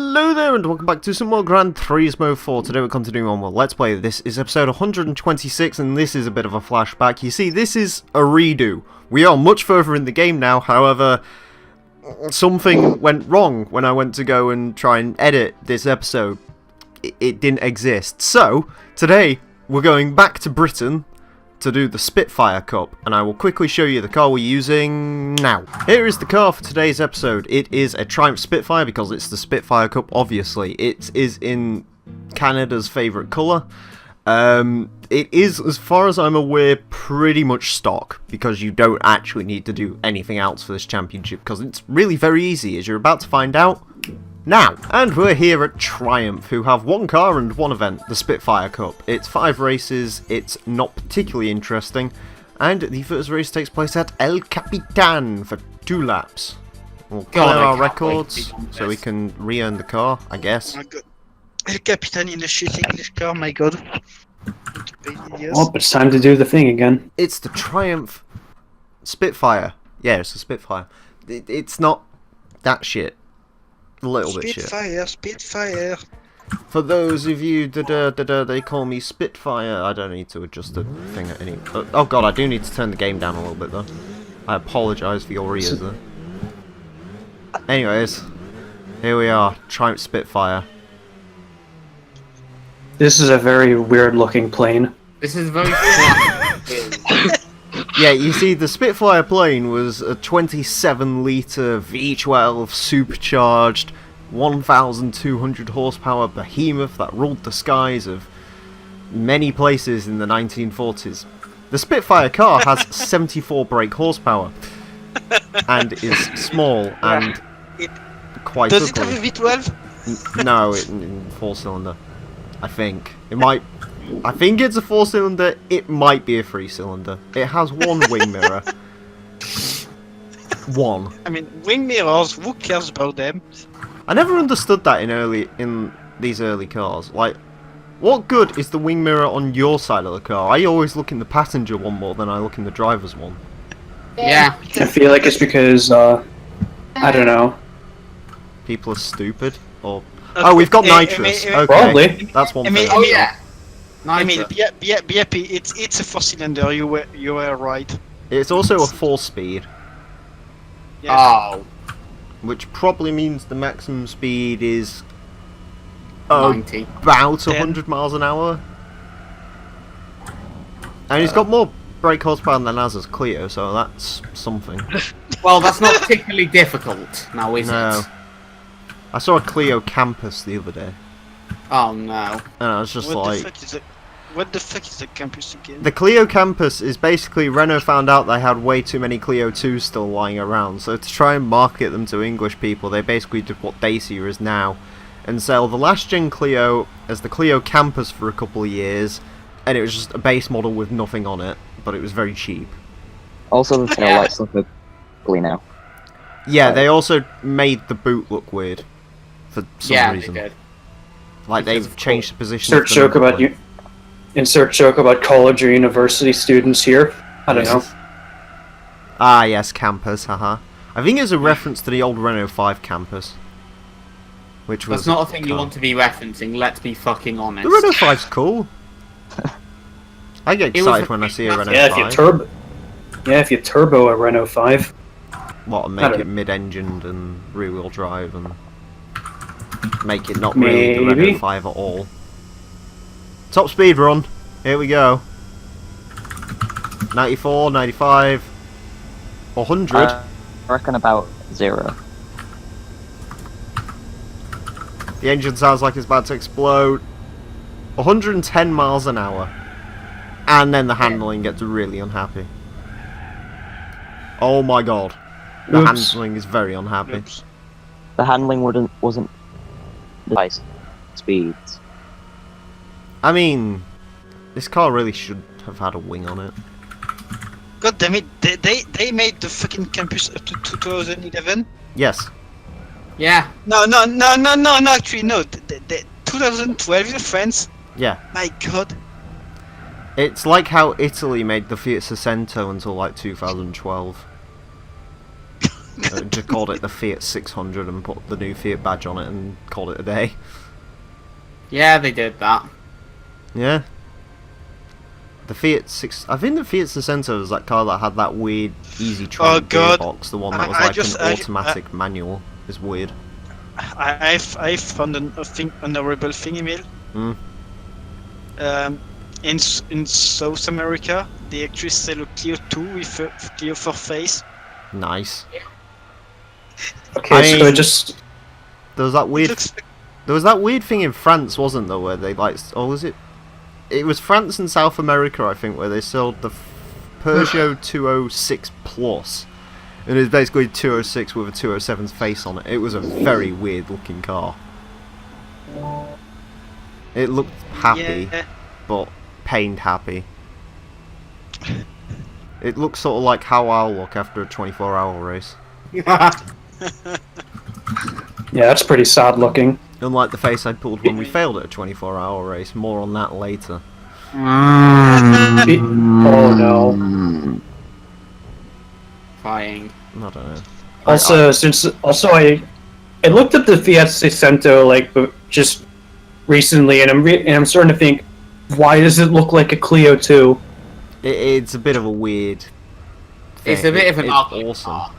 Hello there and welcome back to some more Gran Turismo 4. Today we're continuing on with Let's Play. This is episode 126 and this is a bit of a flashback. You see, this is a redo. We are much further in the game now, however, something went wrong when I went to go and try and edit this episode. It didn't exist. So, today we're going back to Britain to do the Spitfire Cup, and I will quickly show you the car we're using now. Here is the car for today's episode. It is a Triumph Spitfire because it's the Spitfire Cup, obviously. It is in Canada's favourite colour. It is, as far as I'm aware, pretty much stock, because you don't actually need to do anything else for this championship, because it's really very easy, as you're about to find out now. And we're here at Triumph, who have one car and one event, the Spitfire Cup. It's 5 races, it's not particularly interesting, and the first race takes place at El Capitan for 2 laps. We'll clear our records so we can re-earn the car, I guess. Oh my god. El Capitan in a shit English car, my god. Oh, it's time to do the thing again. It's the Triumph Spitfire. Yeah, it's a Spitfire. It's not that shit. A little bit shit. Spitfire. For those of you that they call me Spitfire, I don't need to adjust the thing at any. Oh god, I do need to turn the game down a little bit though. I apologise for your ears there. Anyways, here we are, Triumph Spitfire. This is a very weird looking plane. This is very flat. Yeah, you see, the Spitfire plane was a 27-litre V12 supercharged 1,200 horsepower behemoth that ruled the skies of many places in the 1940s. The Spitfire car has 74 brake horsepower and is small and quite ugly. Does it have a V12? No, in 4-cylinder. I think. It might... I think it's a 4-cylinder, it might be a 3-cylinder. It has one wing mirror. One. I mean, wing mirrors, who cares about them? I never understood that in these early cars. Like, what good is the wing mirror on your side of the car? I always look in the passenger one more than I look in the driver's one. Yeah. I feel like it's because, I don't know. People are stupid, or... Oh, we've got nitrous. Okay, Probably. that's one thing. Oh yeah. Emile, Nice. be happy, it's a 4-cylinder, you were right. It's also a 4-speed, Yeah. Oh. which probably means the maximum speed is 90. about 10. 100 miles an hour. And he's got more brake horsepower than Az's Clio, so that's something. Well, that's not particularly difficult now, is No. it? I saw a Clio Campus the other day, Oh no. and I was just like... What the fuck is the campus again? The Clio Campus is basically, Renault found out they had way too many Clio 2s still lying around, so to try and market them to English people, they basically did what Dacia is now, and sell the last gen Clio as the Clio Campus for a couple of years, and it was just a base model with nothing on it, but it was very cheap. Also, the tail lights look ugly now. Yeah, they also made the boot look weird, for some reason. They did. Like, Because they've of changed the position. Insert joke about you. Insert joke about college or university students here. I don't know. Ah, yes, Campus, haha. I think it's a reference to the old Renault 5 Campus. Which was... That's not a thing you want to be referencing, let's be fucking honest. The Renault 5's cool. I get It was excited a- when I see a Renault Yeah, 5. if you turbo a Renault 5. What, and I make don't it mid-engined and rear-wheel drive and make it not really the Maybe. Renault 5 at all. Top speed run. Here we go. 94, 95, 100. I reckon about 0. The engine sounds like it's about to explode. 110 miles an hour. And then the handling gets really unhappy. Oh my god. The Oops. handling is very unhappy. Oops. The handling wasn't the highest speeds. I mean, this car really should have had a wing on it. God damn it, they made the fucking campus up to 2011? Yes. Yeah. No, actually, no. The 2012, your friends? Yeah. My god. It's like how Italy made the Fiat Seicento until like 2012. Just called it the Fiat 600 and put the new Fiat badge on it and called it a day. Yeah, they did that. Yeah. The Fiat 6... I think the Fiat 600 was that car that had that weird easy Oh, tronic God. gearbox, the one that was I like just- an automatic manual. Is weird. I found an honorable thing, Emile. Hmm. In South America, they actually sell a Clio 2 with a Clio 4 face. Nice. Okay, I so mean- just There was that It weird... looks There was that weird thing in France, wasn't there, where they like... Oh, was it? It was France and South America, I think, where they sold the Peugeot 206 Plus. And it was basically 206 with a 207's face on it. It was a very weird looking car. It looked happy, Yeah. but pained happy. It looks sort of like how I'll look after a 24-hour race. yeah, that's pretty sad looking. Unlike the face I pulled when we failed at a 24-hour race. More on that later. Oh no. Crying. I don't know. Also, I looked up the Fiat 600 like just recently, and I'm starting to think, why does it look like a Clio 2? It's a bit of a weird thing. It's a bit of an It's ugly awesome. car.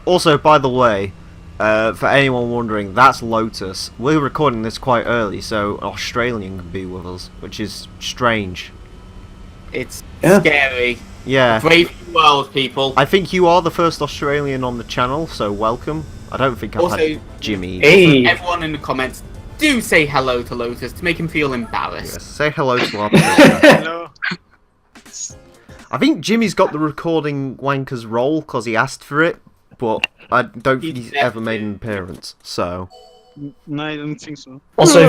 Also, by the way, for anyone wondering, that's Lotus. We're recording this quite early, so an Australian can be with us, which is strange. It's Yeah. scary. Yeah. Brave new world, people. I think you are the first Australian on the channel, so welcome. I don't think I've Also- had Jimmy. Hey, Everyone in the comments, do say hello to Lotus to make him feel embarrassed. Yes, say hello to our producer. Hello. I think Jimmy's got the recording wanker's role because he asked for it, but I don't think he's ever made an appearance. So No, I don't think so. also,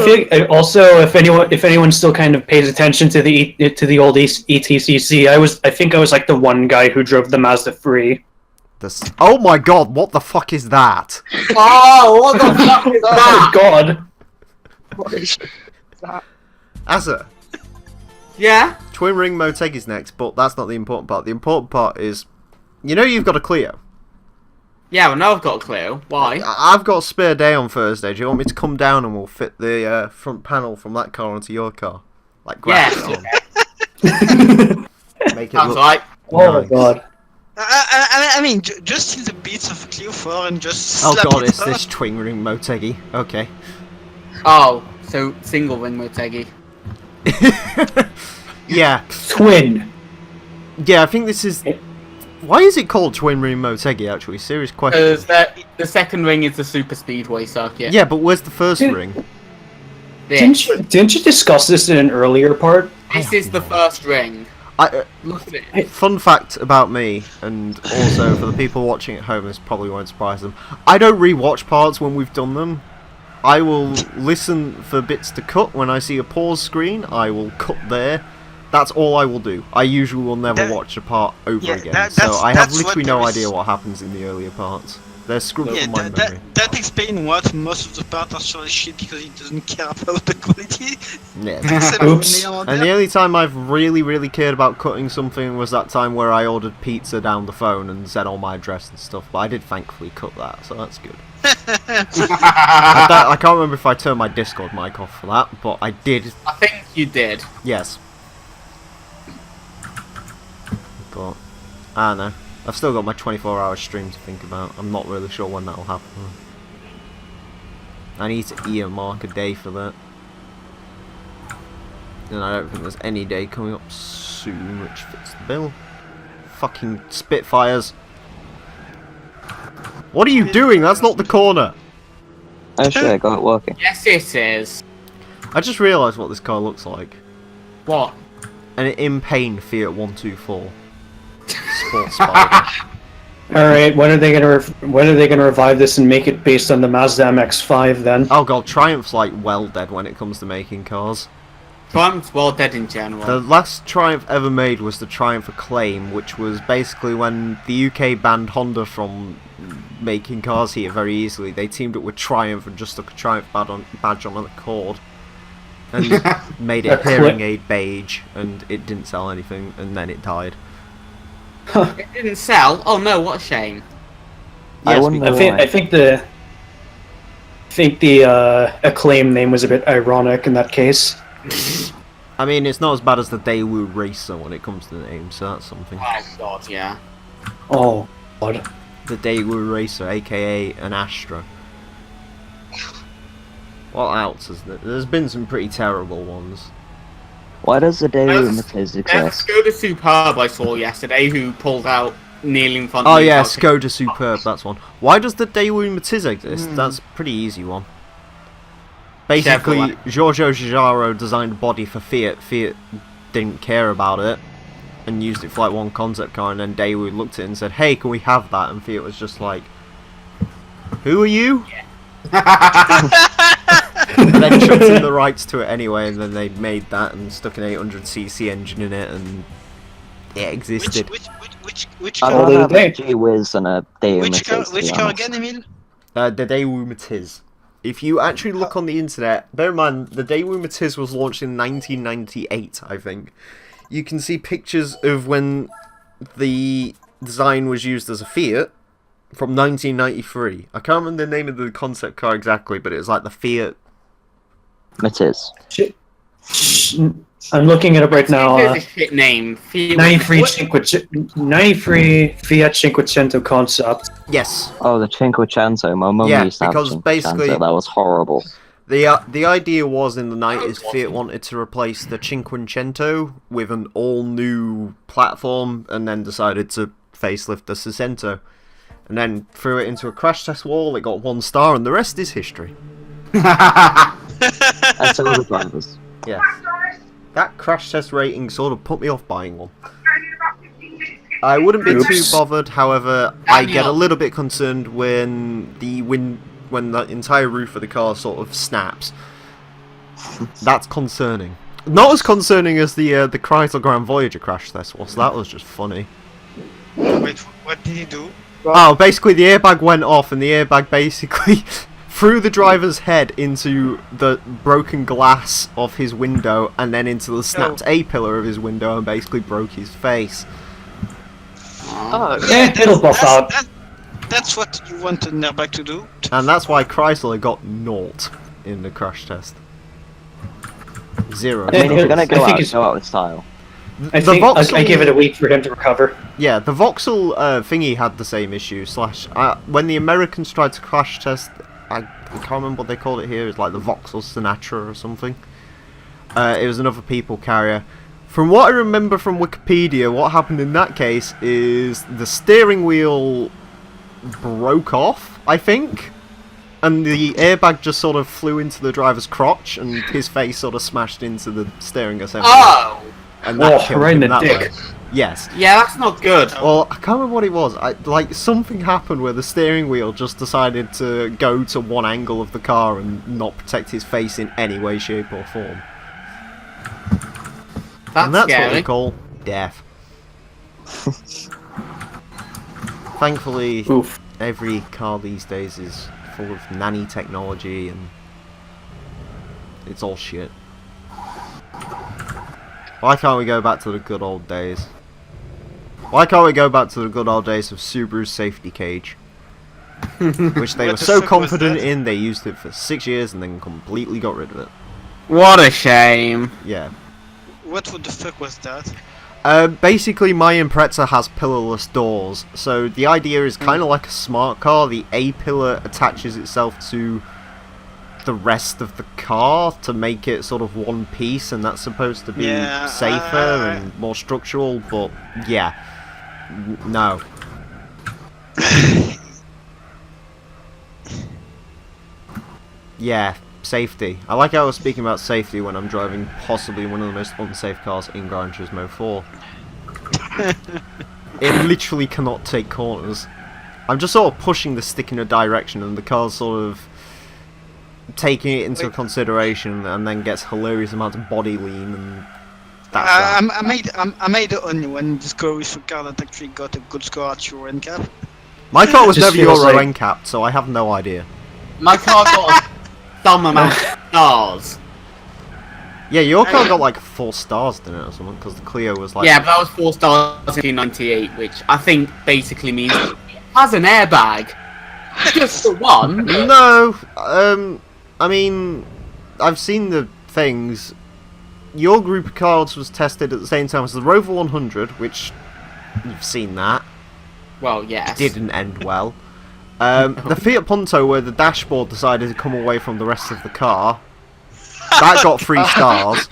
if anyone still kind of pays attention to the old ETCC, I think I was like the one guy who drove the Mazda 3. this. Oh my God! What the fuck is that? Oh, what the fuck is Oh that? God! Asa, Yeah? twin ring Motegi's next, but that's not the important part. The important part is, you know, you've got a Clio. Yeah, well, now I've got a clue. Why? I've got a spare day on Thursday. Do you want me to come down and we'll fit the front panel from that car onto your car? Like Yes. graph it on. Make it Sounds look right. Oh my nice. God! I mean, just see the beats of Clio 4 and just Oh slap God, it it's on. this twin ring Motegi. Okay. Oh, so single ring Motegi. Yeah. Twin. Yeah, I think this is... Why is it called twin ring Motegi, actually? Serious question. Because the second ring is the super speedway circuit. Yeah, but where's the first Yeah. ring? This, Didn't you discuss this in an earlier part? this is the first ring. Look at it. Fun fact about me, and also for the people watching at home, this probably won't surprise them. I don't rewatch parts when we've done them. I will listen for bits to cut. When I see a pause screen, I will cut there. That's all I will do. I usually will never That- watch a part over yeah, again. that- So that's- I have that's what literally no there is. idea what happens in the earlier parts. They're screwed Yeah, from my that, memory. that explains what most of the parts are sort of shit because he doesn't care about the quality. Yeah. Except Oops. for Neon And the only time I've really cared about cutting something was that time where I ordered pizza down the phone and said all my address and stuff, but I did thankfully cut that, so that's good. I can't remember if I turned my Discord mic off for that, but I did, I think you did. yes. But, I don't know. I've still got my 24-hour stream to think about. I'm not really sure when that'll happen. I need to earmark a day for that. And I don't think there's any day coming up soon which fits the bill. Fucking Spitfires. What are you doing? That's not the corner. Oh shit, I got it working. Yes, it is. I just realised what this car looks like. What? An in pain Fiat 124. Sports Spider. All right, when are they gonna revive this and make it based on the Mazda MX-5 then? Oh god, Triumph's like well dead when it comes to making cars. Triumph's well dead in general. The last Triumph ever made was the Triumph Acclaim, which was basically when the UK banned Honda from making cars here very easily. They teamed up with Triumph and just stuck a Triumph badge on an Accord. And made it hearing aid beige, and it didn't sell anything, and then it died. It didn't sell? Oh no, what a shame. I Yes, wonder because- why. I think the Acclaim name was a bit ironic in that case. I mean, it's not as bad as the Daewoo Racer when it comes to the name, so that's something. Oh god, yeah. Oh god. The Daewoo Racer, aka an Astra. What else is there? There's been some pretty terrible ones. Why does the Daewoo There's- Matiz There's exist? a Skoda Superb I saw yesterday who pulled out nearly in front of Oh me. yeah, without- Skoda Superb, that's one. Why does the Daewoo Matiz exist? That's a pretty easy one. Basically, Chevrolet. Giorgio Giugiaro designed a body for Fiat. Fiat didn't care about it and used it for like one concept car, and then Daewoo looked at it and said, "Hey, can we have that?" And Fiat was just like, "Who are you?" And then chucked in the rights to it anyway, and then they made that and stuck an 800cc engine in it, and it existed. Which I'd car? Well, rather have they- a G-Wiz than a Daewoo Which car? Matiz, to Which be car honest. again, Emile? The Daewoo Matiz. If you actually look on the internet, bear in mind, the Daewoo Matiz was launched in 1998, I think. You can see pictures of when the design was used as a Fiat from 1993. I can't remember the name of the concept car exactly, but it was like the Fiat. Matiz. I'm looking it up right now. It's a shit name. 93 What- Fiat Cinquecento concept. Yes. Oh, the Cinquecento. My mum Yeah, used to have because a basically- Cinquecento. That was horrible. The idea was in the 90s Fiat wanted to replace the Cinquecento with an all-new platform, and then decided to facelift the Seicento. And then threw it into a crash test wall, it got 1 star, and the rest is history. And so were the drivers. Yeah. That crash test rating sort of put me off buying one. I wouldn't be too Oops. bothered, however, I get a Daniel. little bit concerned when when the entire roof of the car sort of snaps. That's concerning. Not as concerning as the Chrysler Grand Voyager crash test was. That was just funny. Wait, what did he do? Oh, basically the airbag went off, and the airbag basically threw the driver's head into the broken glass of his window, and then into the snapped A-pillar of his window, and basically broke his face. Oh, It'll buff out. That's what you want an airbag to do. And that's why Chrysler got 0 in the crash test. 0. I mean, if you're gonna I go think out, it's- go out with style. I The think Vauxhall- I give it a week for him to recover. Yeah, the Vauxhall thingy had the same issue. When the Americans tried to crash test, I can't remember what they called it here. It's like the Vauxhall Sinatra or something. It was another people carrier. From what I remember from Wikipedia, what happened in that case is the steering wheel broke off, I think, and the airbag just sort of flew into the driver's crotch, and his face sort of smashed into the steering assembly. Oh! And that Oh, killed right in him the that dick. way. Yes. Yeah, that's not good. Well, I can't remember what it was. Like something happened where the steering wheel just decided to go to one angle of the car and not protect his face in any way, shape, or form. That's, And that's what scary. we call death. Thankfully, Oof. every car these days is full of nanny technology, and it's all shit. Why can't we go back to the good old days? Why can't we go back to the good old days of Subaru's safety cage? Which they What were the so fuck was confident that? in, they used it for 6 years and then completely got rid of it. What a shame. Yeah. What the fuck was that? Basically, my Impreza has pillarless doors, so the idea is kind of like a smart car. The A-pillar attaches itself to the rest of the car to make it sort of one piece, and that's supposed to be Yeah, safer and more structural, but yeah. No. Yeah, safety. I like how I was speaking about safety when I'm driving possibly one of the most unsafe cars in Gran Turismo 4. It literally cannot take corners. I'm just sort of pushing the stick in a direction, and the car's sort of taking it into consideration, and then gets hilarious amounts of body lean, and that's that. I made the only one Discovery car that actually got a good score at Euro NCAP. My car was Just never feels Euro like- NCAP, so I have no idea. My car got some amount of stars. Yeah, your car got like 4 stars, didn't it, or something? Because the Clio was like... Yeah, but that was 4 stars in 1998, which I think basically means it has an airbag, Just the one. No, I mean, I've seen the things. Your group of cards was tested at the same time as the Rover 100, which you've seen that. Well, yes. Didn't end well. The Fiat Punto, where the dashboard decided to come away from the rest of the car, that got 3 stars.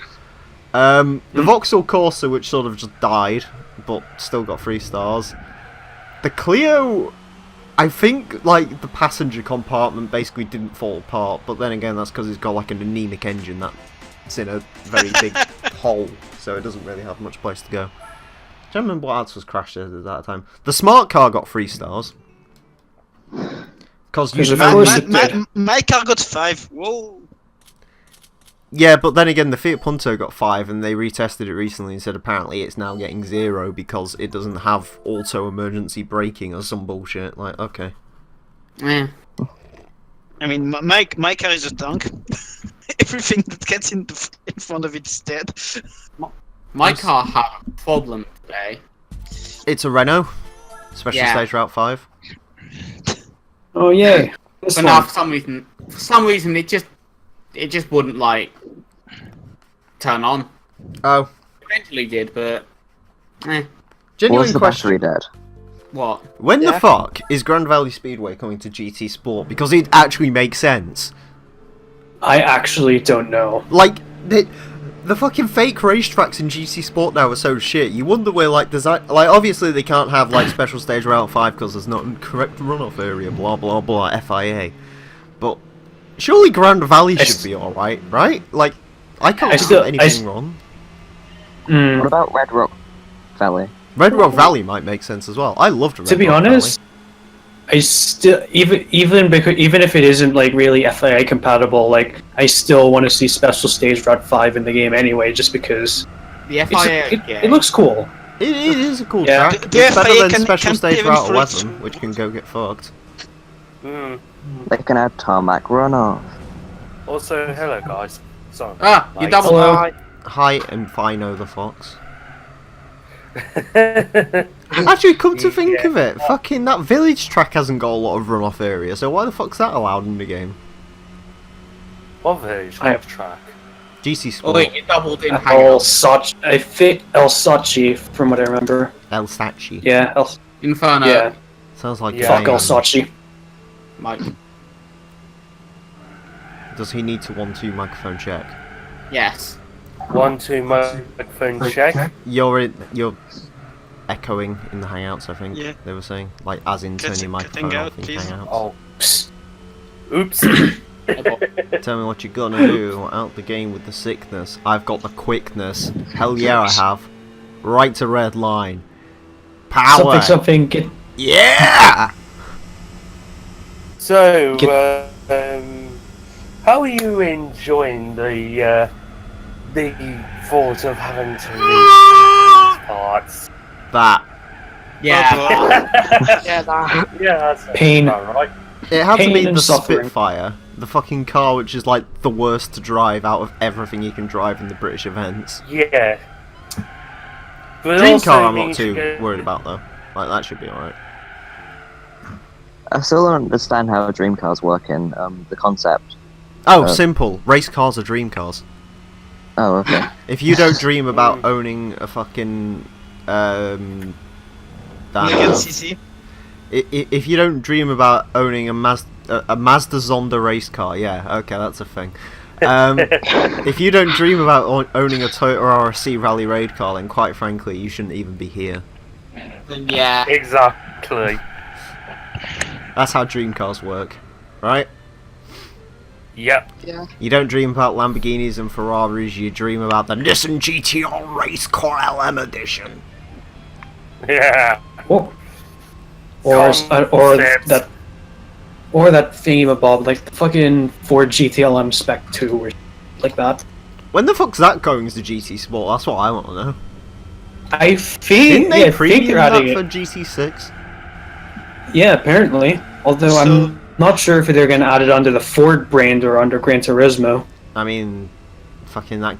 The Vauxhall Corsa, which sort of just died, but still got 3 stars. The Clio, I think, like, the passenger compartment basically didn't fall apart, but then again, that's because it's got, like, an anemic engine that's in a very big hole, so it doesn't really have much place to go. I don't remember what else was crashed at that time. The Smart Car got 3 stars. Because My car got 5. Whoa. Yeah, but then again, the Fiat Punto got 5, and they retested it recently and said apparently it's now getting 0 because it doesn't have auto emergency braking or some bullshit. Like, okay. Yeah. I mean, my car is a tank. Everything that gets in front of it is dead. My car had a problem today. It's a Renault. Special Stage Route 5. Oh yay! This But one. now, for some reason, it just wouldn't, like, turn on. Oh. Eventually did, but Genuine Was the question. battery dead? what? When the fuck is Grand Valley Speedway coming to GT Sport? Because it actually makes sense. I actually don't know. Like, the fucking fake racetracks in GT Sport now are so shit. You wonder where, like, design... Like, obviously they can't have, like, Special Stage Route 5 because there's not a correct runoff area, blah, blah, blah, FIA. But surely Grand Valley should be alright, right? Like, I can't do anything wrong. What about Red Rock Valley? Red Rock Valley might make sense as well. I loved Red To be Rock honest, I still even if it isn't like really FIA compatible, like I still want to see Special Stage Route 5 in the game anyway, just because The FIA it looks cool. It is a cool Yeah. track. The It's better FIA than Special can Stage pave Route in 11, which can go get fucked. They can add tarmac runoff. Also, hello guys. Sorry. You double Hello. Hi, and Fino the Fox. Actually, come to think of it, fucking that village track hasn't got a lot of runoff area, so why the fuck's that allowed in the game? What village? I- What track? GC Oh Sport, wait, you doubled in El hangout. Sachi, I think El Sachi from what I remember. El Sachi. Yeah, Inferno. yeah. Sounds like Yeah. Fuck a El name. Sachi. Mike. Does he need to 1-2 microphone check? Yes. 1-2 microphone check. You're echoing in the Hangouts, I think. Yeah. They were saying, like, as in turn Cutting your microphone out, off in please. Hangouts. Oh. Oops. Tell me what you're gonna do. Out the game with the sickness. I've got the quickness. Hell yeah, I have. Right to red line. Power. Something. Get Yeah. So, how are you enjoying the thought of having to read these parts? That. Yeah. Yeah, that's Pain. alright. It had to Pain be and the suffering. Spitfire, the fucking car which is like the worst to drive out of everything you can drive in the British events. Yeah. But Dream also car I'm not means too you go- worried about though. Like that should be alright. I still don't understand how dream cars work in the concept. Oh, simple. Race cars are dream cars. Oh, okay. If you don't dream about owning a fucking Megan that, CC. if you don't dream about owning a Mazda Zonda race car, yeah, okay, that's a thing. If you don't dream about owning a Toyota RC Rally Raid car, then quite frankly, you shouldn't even be here. Yeah. Exactly. That's how dream cars work, right? Yep. You don't dream about Lamborghinis and Ferraris, you dream about the Nissan GTR Race Car LM Edition. Yeah. or Concepts. that thingamabob, like the fucking Ford GTLM Spec 2 or like that. When the fuck's that going to GT Sport? That's what I want to know. I think Didn't they I think premium they're that adding for it. GT6? Yeah, apparently. Although So- I'm not sure if they're gonna add it under the Ford brand or under Gran Turismo. I mean, fucking that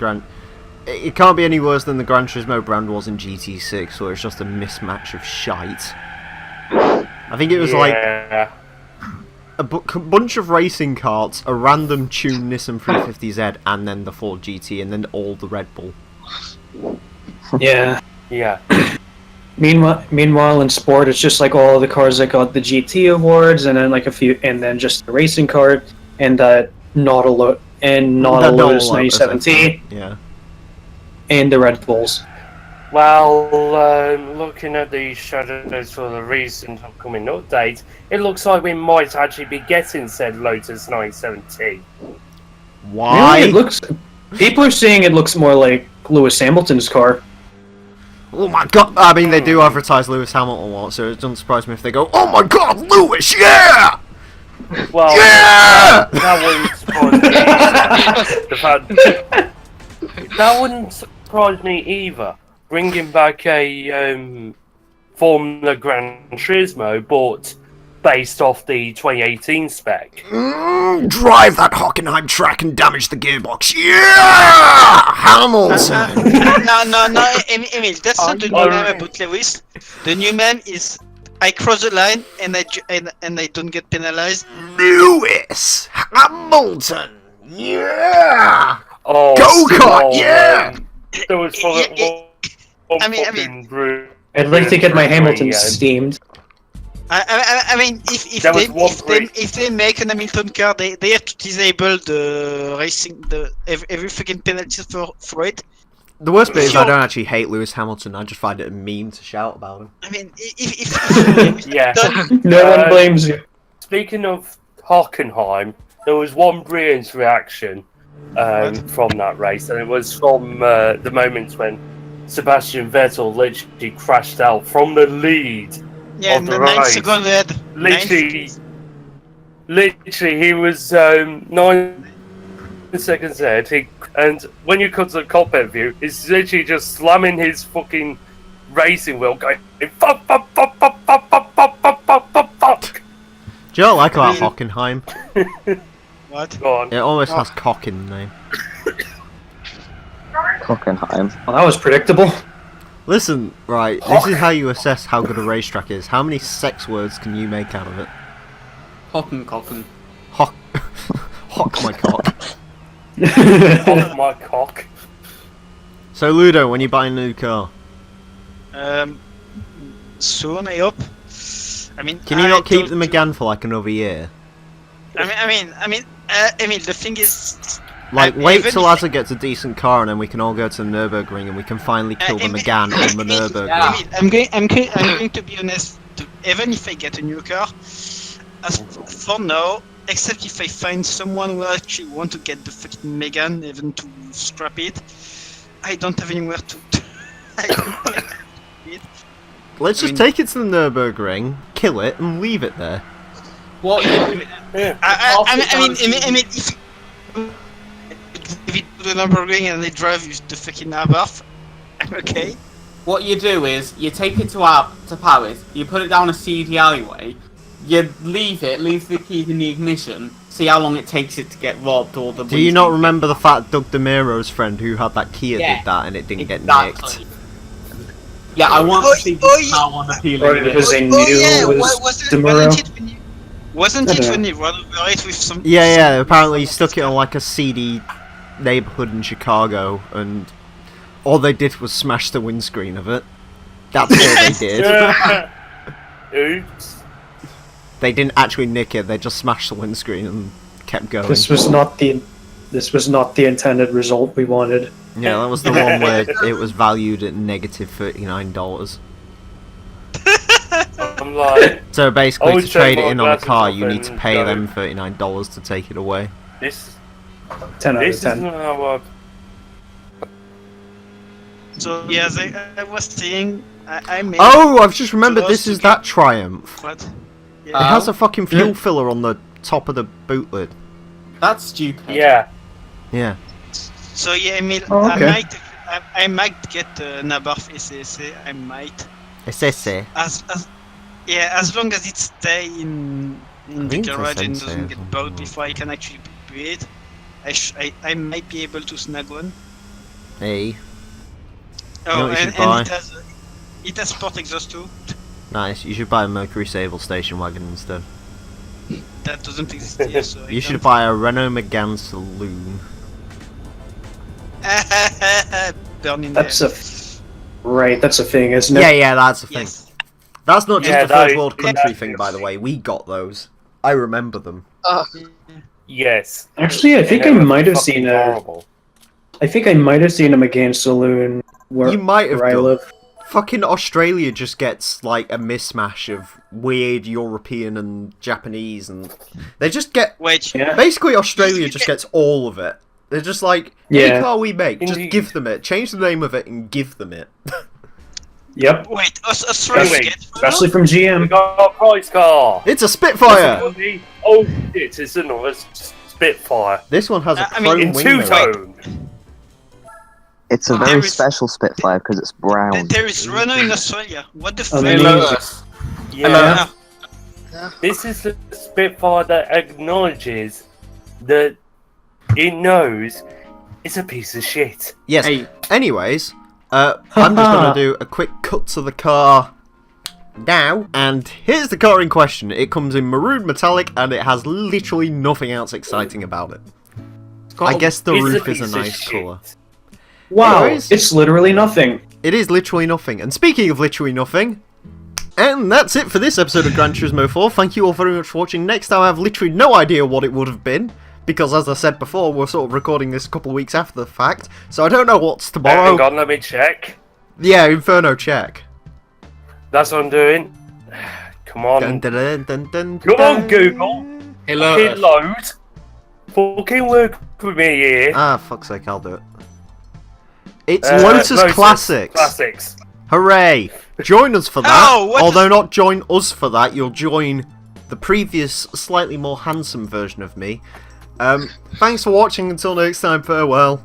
it can't be any worse than the Gran Turismo brand was in GT6, where it's just a mismatch of shite. I think it was like Yeah. a bunch of racing karts, a random tuned Nissan 350Z, and then the Ford GT, and then all the Red Bull. Yeah. Yeah. Meanwhile, in sport, it's just like all the cars that got the GT awards, and then like a few, and then just the racing cart, and not a Lotus 97T, Yeah. and the Red Bulls. Well, looking at the shadows for the recent upcoming update, it looks like we might actually be getting said Lotus 97T. Why? Really, it looks. People are saying it looks more like Lewis Hamilton's car. Oh my god! I mean, they do advertise Lewis Hamilton a lot, so it doesn't surprise me if they go, "Oh my god, Lewis, yeah!" Well, Yeah! that wouldn't surprise me either. That wouldn't surprise me either. Bringing back a Formula Gran Turismo, but based off the 2018 spec. Drive that Hockenheim track and damage the gearbox. Yeah! Hamilton! No, Emile, that's not the new name about Lewis. The new name is I cross the line and I don't get penalized. Lewis Hamilton! Yeah! Oh, Go-kart, yeah! There was I'd like to get my Hamilton steamed. I mean, if they make an Hamilton car, they have to disable the racing, every freaking penalty for it. The worst bit is I don't actually hate Lewis Hamilton, I just find it a meme to shout about him. I mean, if Yeah. No one blames you. Speaking of Hockenheim, there was one brilliant reaction from that race, and it was from the moment when Sebastian Vettel literally crashed out from the lead. Yeah, of the 9 race. seconds ahead. Literally, he was 9 seconds ahead. And when you cut to the cockpit view, he's literally just slamming his fucking racing wheel, going fuck, fuck, fuck, fuck, fuck, fuck, fuck, fuck, fuck, fuck, fuck. Do you know what I like about Hockenheim? What? Go on. It almost has cock in the name. Hockenheim. Well, that was predictable. Listen, right, this is how you assess how good a racetrack is. How many sex words can you make out of it? Hocken. Hock. Hock my cock. Off my cock. So, Ludo, when you buy a new car, Soon, I hope. I mean, can you not keep them again for like another year? I mean, the thing is, Like, wait even till if- Azza gets a decent car and then we can all go to the Nürburgring and we can finally kill them again on the Nürburgring. Yeah. I'm going to be honest. Even if I get a new car, as for now, except if I find someone who actually want to get the fucking Megane, even to scrap it, I don't have anywhere to. I don't have it. Let's just take it to the Nürburgring, kill it, and leave it there. What? Yeah. I mean, if you do the Lamborghini and they drive you the fucking Abarth, I'm okay. What you do is you take it to Paris, you put it down a seedy alleyway, you leave the keys in the ignition, see how long it takes it to get robbed or the. Do you not remember the fact Doug DeMiro's friend who had that Kia did that and it didn't get nicked? Yeah, I want to see how unappealing Or it because is. they knew it was Wasn't I it don't when you run over it with some? Yeah, apparently he stuck it on like a seedy neighborhood in Chicago and all they did was smash the windscreen of it. That's all they did. Oops. They didn't actually nick it, they just smashed the windscreen and kept going. This was not the intended result we wanted. Yeah, that was the one where it was valued at negative $39. I'm like, So basically, Always to trade take it in my on a glasses car, off you need to and pay go. them $39 to take it away. this 10 out of is 10. not how So yeah, as I was saying, I made. Oh, I've just remembered close this to is that Triumph. What? It has a fucking fuel filler on the top of the boot lid. That's stupid. Yeah. Yeah. So yeah, Emile, Oh, okay. I might get an Abarth SSA. I might. SSA. As long as it stay in the think it's a garage and Sensei doesn't or get something. bought before I can actually do it, I might be able to snag one. Hey. Oh, what you should and buy? it has sport exhaust too. Nice. You should buy a Mercury Sable station wagon instead. That doesn't exist here, so You should buy a Renault Megane saloon. Burning That's there. right. That's a thing, isn't it? Yeah, that's a thing. Yes. That's not just Yeah, a first that- world country yeah. thing, by the way. We got those. I remember them. Yes. Actually, I think I They were might have fucking seen a. horrible. I think I might have seen a McGann saloon where, You might have where I done. live. Fucking Australia just gets like a mismatch of weird European and Japanese, and they just get Wait, Yeah. basically Australia just gets all of it. They're just like any Yeah. car we make, just Indeed. give them it. Change the name of it and give them it. Yep. wait, Australia Anyway, get Especially from We GM. got a prize car. It's a Spitfire. Oh, it's another Spitfire This one has a I mean, chrome in wing mirror. two-tone. It's a There very is- special Spitfire because it's brown. There is Renault in Australia. What the fuck? Amazing. Lotus. Yeah. Yeah. This is the Spitfire that acknowledges that it knows it's a piece of shit. Yes. Hey. Anyways, I'm just gonna do a quick cut to the car now, and here's the car in question. It comes in maroon metallic, and it has literally nothing else exciting about it. I guess the It's roof is piece a of nice shit. colour. Wow, Anyways. it's literally nothing. It is literally nothing. And speaking of literally nothing, and that's it for this episode of Gran Turismo 4. Thank you all very much for watching. Next time I have literally no idea what it would have been, because as I said before, we're sort of recording this a couple of weeks after the fact, so I don't know what's tomorrow. Hang on, let me check. Yeah, Inferno check. That's what I'm doing. Come on. Dun, dun, dun, dun, dun, Come dun. on, Google. Hey, Fucking Lotus. load. Fucking work with me here. Ah, fuck's sake, I'll do it. It's Lotus Lotus Classics. Classics. Hooray! Join us for that. Oh, what the- Although not join us for that, you'll join the previous, slightly more handsome version of me. Thanks for watching. Until next time, farewell.